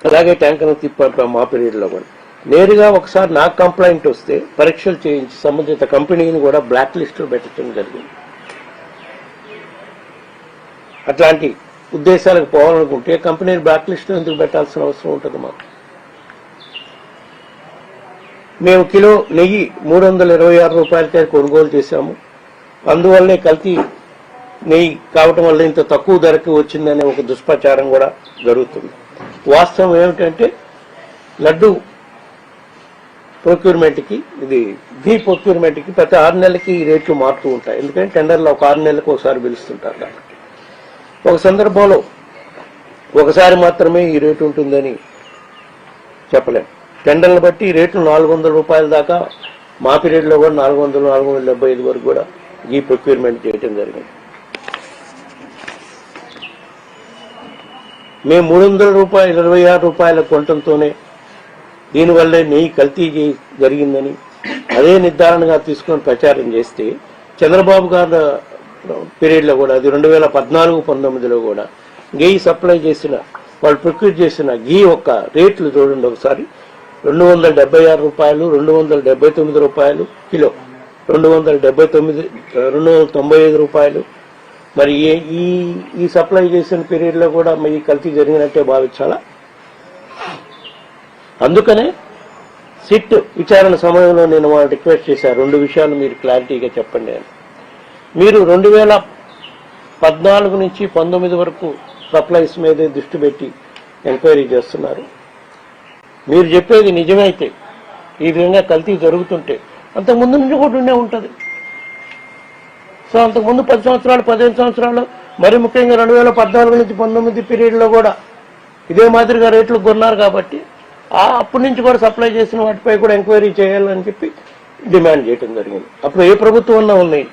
అలాగే ట్యాంకర్ను తిప్పాం మా పీరియడ్లో కూడా. నేరుగా ఒకసారి నాకు కంప్లైంట్ వస్తే పరీక్షలు చేయించి సంబంధిత కంపెనీని కూడా బ్లాక్ లిస్టులో పెట్టడం జరిగింది. అట్లాంటి ఉద్దేశాలకు పోవాలనుకుంటే కంపెనీని బ్లాక్ లిస్టులో ఎందుకు పెట్టాల్సిన అవసరం ఉంటుంది మాకు? మేము కిలో నెయ్యి 326 రూపాయలకే కొనుగోలు చేశాము. అందువల్లనే కల్తీ నెయ్యి కావటం వల్ల ఇంత తక్కువ ధరకి వచ్చిందనే ఒక దుష్ప్రచారం కూడా జరుగుతుంది. వాస్తవం ఏమిటంటే లడ్డు ప్రొక్యూర్మెంట్కి, ఇది ఘీ ప్రొక్యూర్మెంట్కి ప్రతి 6 నెలలకి ఈ రేట్లు మారుతూ ఉంటాయి. ఎందుకంటే టెండర్లో ఒక 6 నెలలకు ఒకసారి పిలుస్తుంటారు కాబట్టి. ఒక సందర్భంలో ఒకసారి మాత్రమే ఈ రేటు ఉంటుందని చెప్పలేం. టెండర్లను బట్టి ఈ రేట్లు 400 రూపాయల దాకా మా పీరియడ్లో కూడా 400, 475 వరకు కూడా ఈ ప్రొక్యూర్మెంట్ చేయటం జరిగింది. మేము 326 రూపాయల కొనటంతోనే దీనివల్లే నెయ్యి కల్తీ జరిగిందని అదే నిర్ధారణగా తీసుకొని ప్రచారం చేస్తే చంద్రబాబు గారి పీరియడ్లో కూడా, అది 2014-19లో కూడా ఘీ సప్లై చేసిన వాళ్ళు ప్రొక్యూర్ చేసిన ఘీ యొక్క రేట్లు చూడండి ఒకసారి. 276 రూపాయలు, 279 రూపాయలు కిలో, 295 రూపాయలు. మరి ఈ సప్లై చేసిన పీరియడ్లో కూడా ఈ కల్తీ జరిగినట్టే భావించాలా? అందుకనే సిట్ విచారణ సమయంలో నేను వాళ్ళు రిక్వెస్ట్ చేశాను, 2 విషయాలు మీరు క్లారిటీగా చెప్పండి అని. మీరు 2014 నుంచి 19 వరకు సప్లైస్ మీదే దృష్టి పెట్టి ఎంక్వైరీ చేస్తున్నారు. మీరు చెప్పేది నిజమైతే, ఈ విధంగా కల్తీ జరుగుతుంటే అంతకుముందు నుంచి కూడా ఉండే ఉంటుంది. సో అంతకుముందు 10 సంవత్సరాలు, 15 సంవత్సరాలు, మరి ముఖ్యంగా 2014 నుంచి 19 పీరియడ్లో కూడా ఇదే మాదిరిగా రేట్లు కొన్నారు కాబట్టి అప్పటి నుంచి కూడా సప్లై చేసిన వాటిపై కూడా ఎంక్వైరీ చేయాలని చెప్పి డిమాండ్ చేయడం జరిగింది. అప్పుడు ఏ ప్రభుత్వం అన్నా ఉన్నాయి.